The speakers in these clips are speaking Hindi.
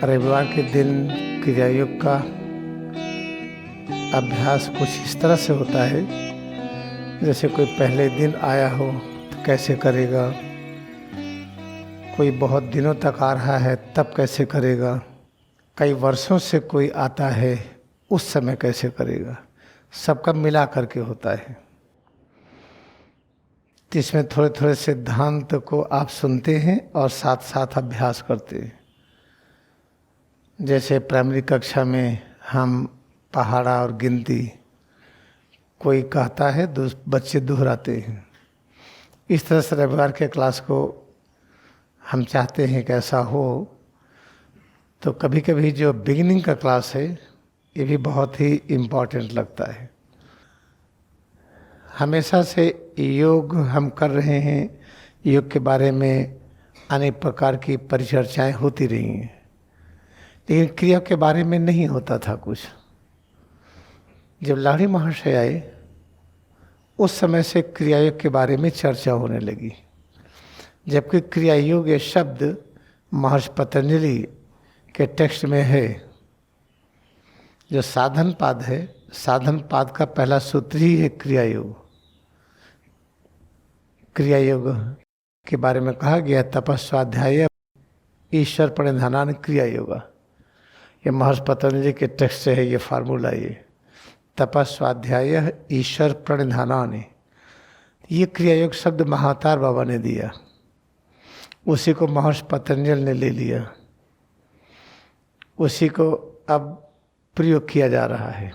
रविवार के दिन क्रिया योग का अभ्यास कुछ इस तरह से होता है, जैसे कोई पहले दिन आया हो तो कैसे करेगा, कोई बहुत दिनों तक आ रहा है तब कैसे करेगा, कई वर्षों से कोई आता है उस समय कैसे करेगा, सबका मिला करके होता है। तो इसमें थोड़े थोड़े सिद्धांत को आप सुनते हैं और साथ साथ अभ्यास करते हैं। जैसे प्राइमरी कक्षा में हम पहाड़ा और गिनती कोई कहता है, बच्चे दोहराते हैं। इस तरह से रविवार के क्लास को हम चाहते हैं कि ऐसा हो। तो कभी कभी जो बिगिनिंग का क्लास है ये भी बहुत ही इम्पोर्टेंट लगता है। हमेशा से योग हम कर रहे हैं, योग के बारे में अनेक प्रकार की परिचर्चाएं होती रही हैं, लेकिन क्रिया के बारे में नहीं होता था कुछ। जब लाहिड़ी महर्षि आए उस समय से क्रिया योग के बारे में चर्चा होने लगी, जबकि क्रिया योग ये शब्द महर्षि पतंजलि के टेक्स्ट में है। जो साधन पाद है, साधन पाद का पहला सूत्र ही है क्रिया योग। क्रिया योग के बारे में कहा गया तपस्वाध्याय ईश्वर प्रणिधानान क्रिया योगा। ये महर्षि पतंजलि के टेक्स्ट से है ये फार्मूला। ये तपस्वाध्याय ईश्वर प्रणिधानान, ये क्रिया योग शब्द महातार बाबा ने दिया, उसी को महर्षि पतंजलि ने ले लिया, उसी को अब प्रयोग किया जा रहा है।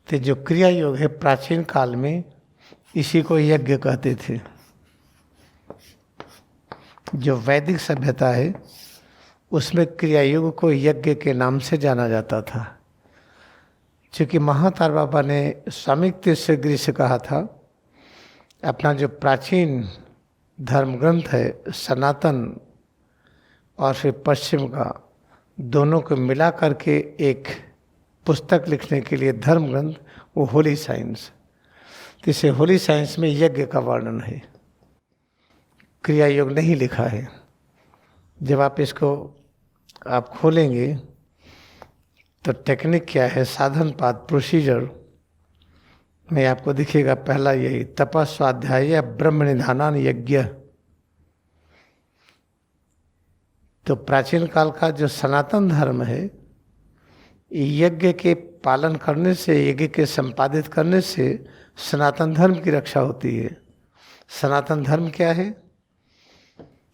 तो जो क्रिया योग है प्राचीन काल में इसी को यज्ञ कहते थे। जो वैदिक सभ्यता है उसमें क्रिया योग को यज्ञ के नाम से जाना जाता था। क्योंकि महातार बाबा ने स्वामी तीर्थगृह से कहा था, अपना जो प्राचीन धर्म ग्रंथ है सनातन और फिर पश्चिम का, दोनों को मिला करके एक पुस्तक लिखने के लिए धर्म ग्रंथ, वो होली साइंस। तो इसे होली साइंस में यज्ञ का वर्णन है, क्रिया योग नहीं लिखा है। जब आप इसको आप खोलेंगे तो टेक्निक क्या है, साधन पाद प्रोसीजर में आपको दिखेगा पहला यही तपस्वाध्याय ब्रह्म निधानान यज्ञ। तो प्राचीन काल का जो सनातन धर्म है, यज्ञ के पालन करने से, यज्ञ के संपादित करने से सनातन धर्म की रक्षा होती है। सनातन धर्म क्या है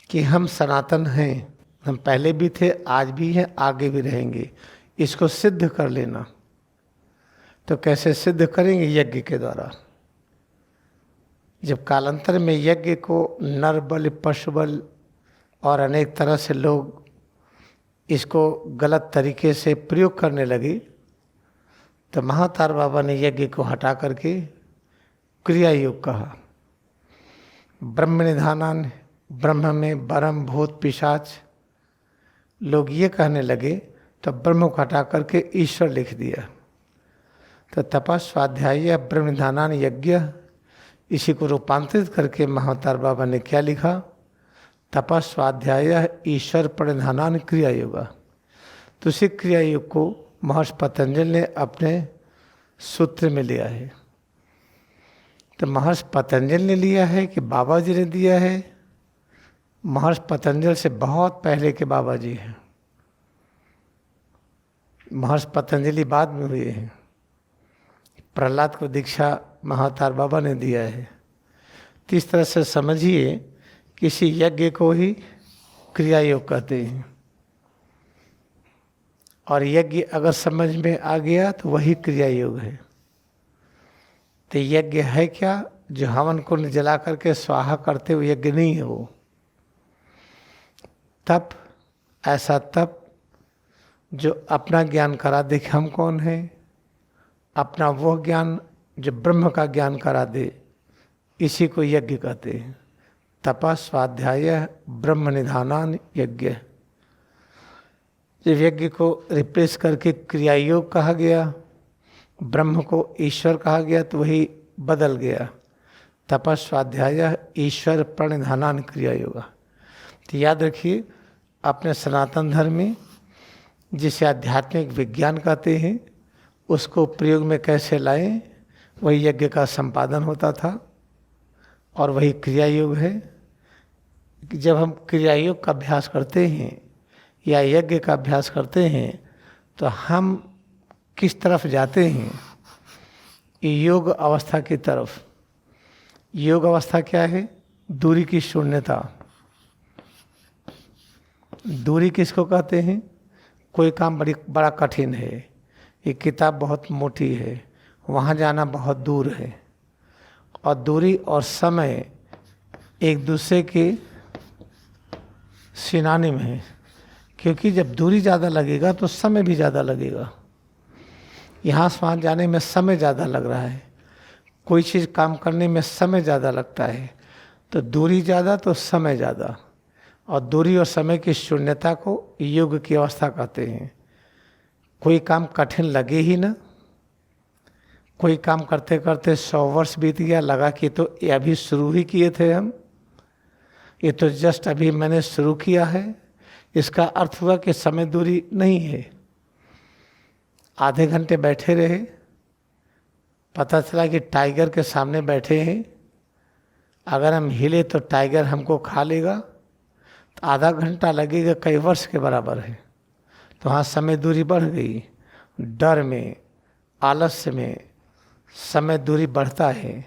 कि हम सनातन हैं, हम पहले भी थे, आज भी हैं, आगे भी रहेंगे। इसको सिद्ध कर लेना। तो कैसे सिद्ध करेंगे? यज्ञ के द्वारा। जब कालांतर में यज्ञ को नर बल, पशु बल और अनेक तरह से लोग इसको गलत तरीके से प्रयोग करने लगे, तो महातार बाबा ने यज्ञ को हटा करके क्रिया योग कहा। ब्रह्म निधानान, ब्रह्म में ब्रह्म भूत पिशाच लोग ये कहने लगे, तो ब्रह्म को हटा करके ईश्वर लिख दिया। तो तपस्वाध्याय ब्रह्म निधानान यज्ञ, इसी को रूपांतरित करके महातार बाबा ने क्या लिखा, तपस्वाध्याय ईश्वर प्रणिधानान क्रिया योगा। तो उसी क्रिया योग को महर्षि पतंजलि ने अपने सूत्र में लिया है। तो महर्षि पतंजलि ने लिया है कि बाबा जी ने दिया है? महर्षि पतंजलि से बहुत पहले के बाबा जी हैं। महर्षि पतंजलि बाद में हुए हैं। प्रहलाद को दीक्षा महातार बाबा ने दिया है। तो इस तरह से समझिए, किसी यज्ञ को ही क्रिया योग कहते हैं। और यज्ञ अगर समझ में आ गया तो वही क्रिया योग है। तो यज्ञ है क्या? जो हवन कुंड जला करके स्वाहा करते हुए यज्ञ नहीं है वो। तप, ऐसा तप जो अपना ज्ञान करा दे कि हम कौन हैं, अपना वो ज्ञान जो ब्रह्म का ज्ञान करा दे, इसी को यज्ञ कहते हैं। तपस्वाध्याय ब्रह्म निधानान यज्ञ। जब यज्ञ को रिप्लेस करके क्रिया योग कहा गया, ब्रह्म को ईश्वर कहा गया, तो वही बदल गया, तपस्वाध्याय ईश्वर प्रणिधानान क्रिया योगा। तो याद रखिए, अपने सनातन धर्म में, जिसे आध्यात्मिक विज्ञान कहते हैं, उसको प्रयोग में कैसे लाएं, वही यज्ञ का संपादन होता था और वही क्रिया योग है। कि जब हम क्रिया योग का अभ्यास करते हैं या यज्ञ का अभ्यास करते हैं तो हम किस तरफ जाते हैं? योग अवस्था की तरफ। योग अवस्था क्या है? दूरी की शून्यता। दूरी किसको कहते हैं? कोई काम बड़ा कठिन है, ये किताब बहुत मोटी है, वहाँ जाना बहुत दूर है, और दूरी और समय एक दूसरे के सिनोनिम है। क्योंकि जब दूरी ज़्यादा लगेगा तो समय भी ज़्यादा लगेगा। यहाँ से वहाँ जाने में समय ज़्यादा लग रहा है, कोई चीज़ काम करने में समय ज़्यादा लगता है, तो दूरी ज़्यादा तो समय ज़्यादा, और दूरी और समय की शून्यता को योग की अवस्था कहते हैं। कोई काम कठिन लगे ही ना, कोई काम करते करते 100 वर्ष बीत गया, लगा कि तो ये अभी शुरू ही किए थे हम, ये तो जस्ट अभी मैंने शुरू किया है। इसका अर्थ हुआ कि समय दूरी नहीं है। आधे घंटे बैठे रहे, पता चला कि टाइगर के सामने बैठे हैं, अगर हम हिले तो टाइगर हमको खा लेगा, तो आधा घंटा लगेगा, कई वर्ष के बराबर है। तो हाँ, समय दूरी बढ़ गई। डर में, आलस्य में समय दूरी बढ़ता है।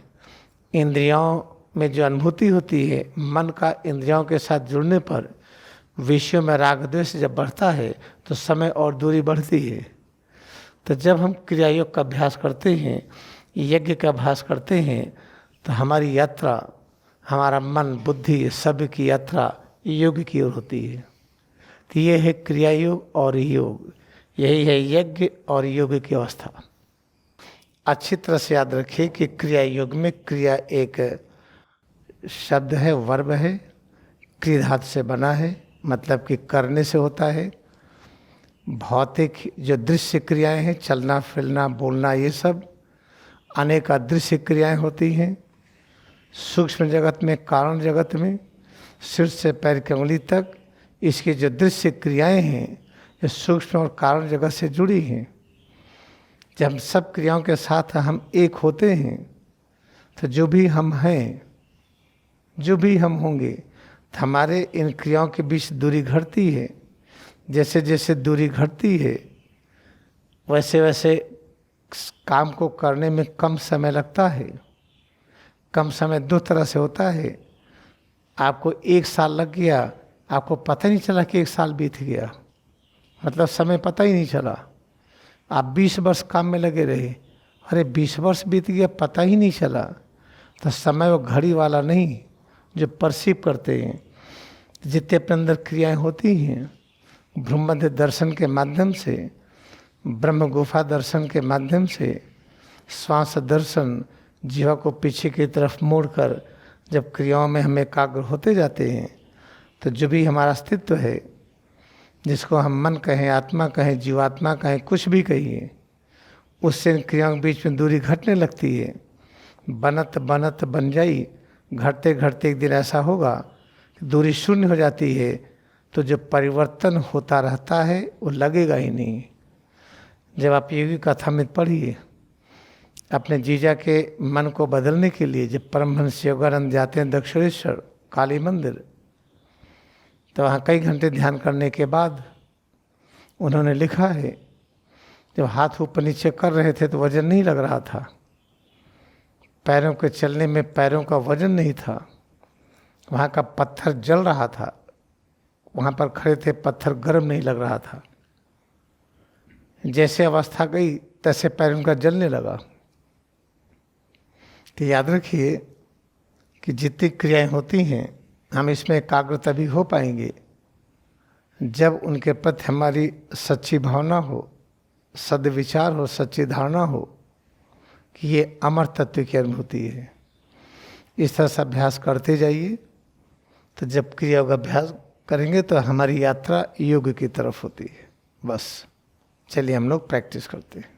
इंद्रियों में जो अनुभूति होती है, मन का इंद्रियों के साथ जुड़ने पर विषयों में राग द्वेष जब बढ़ता है तो समय और दूरी बढ़ती है। तो जब हम क्रिया योग का अभ्यास करते हैं, यज्ञ का अभ्यास करते हैं, तो हमारी यात्रा, हमारा मन बुद्धि सब की यात्रा योग की ओर होती है। तो ये है क्रिया योग और योग, यही है यज्ञ और योग की अवस्था। अच्छी तरह से याद रखिए कि क्रिया योग में क्रिया एक शब्द है, वर्ब है, क्रिया धातु से बना है, मतलब कि करने से होता है। भौतिक जो दृश्य क्रियाएं हैं, चलना फिरना बोलना, ये सब अनेक अदृश्य क्रियाएं होती हैं। सूक्ष्म जगत में, कारण जगत में, सिर से पैर की उंगली तक इसकी जो दृश्य क्रियाएं हैं, ये सूक्ष्म और कारण जगत से जुड़ी हैं। जब सब क्रियाओं के साथ हम एक होते हैं तो जो भी हम हैं, जो भी हम होंगे, तो हमारे इन क्रियाओं के बीच दूरी घटती है। जैसे जैसे दूरी घटती है वैसे वैसे काम को करने में कम समय लगता है। कम समय दो तरह से होता है। आपको 1 साल लग गया, आपको पता ही नहीं चला कि 1 साल बीत गया, मतलब समय पता ही नहीं चला। आप 20 वर्ष काम में लगे रहे, अरे 20 वर्ष बीत गया, पता ही नहीं चला। तो समय वो घड़ी वाला नहीं जो परसीव करते हैं। जितने अपने अंदर क्रियाएं होती हैं, ब्रह्मध्य दर्शन के माध्यम से, ब्रह्म गुफा दर्शन के माध्यम से, श्वास दर्शन, जीवा को पीछे की तरफ मोड़कर जब क्रियाओं में हम एकाग्र होते जाते हैं, तो जो भी हमारा अस्तित्व है, जिसको हम मन कहें, आत्मा कहें, जीवात्मा कहें, कुछ भी कहिए, उससे इन क्रियाओं के बीच में दूरी घटने लगती है। बनत बनत बन जाई, घटते घटते एक दिन ऐसा होगा कि दूरी शून्य हो जाती है। तो जो परिवर्तन होता रहता है वो लगेगा ही नहीं। जब आप योगी कथा में पढ़िए, अपने जीजा के मन को बदलने के लिए जब परमहंस योगानंद जाते हैं दक्षिणेश्वर काली मंदिर, तो वहाँ कई घंटे ध्यान करने के बाद उन्होंने लिखा है, जब हाथ ऊपर नीचे कर रहे थे तो वजन नहीं लग रहा था, पैरों के चलने में पैरों का वजन नहीं था, वहाँ का पत्थर जल रहा था, वहाँ पर खड़े थे, पत्थर गर्म नहीं लग रहा था। जैसे अवस्था गई तैसे पैरों का जलने लगा। तो याद रखिए कि जितनी क्रियाएं होती हैं, हम इसमें एकाग्र तभी हो पाएंगे जब उनके प्रति हमारी सच्ची भावना हो, सद्विचार हो, सच्ची धारणा हो कि ये अमर तत्व की अनुभूति है। इस तरह से अभ्यास करते जाइए, तो जब क्रिया का अभ्यास करेंगे तो हमारी यात्रा योग की तरफ होती है। बस चलिए हम लोग प्रैक्टिस करते हैं।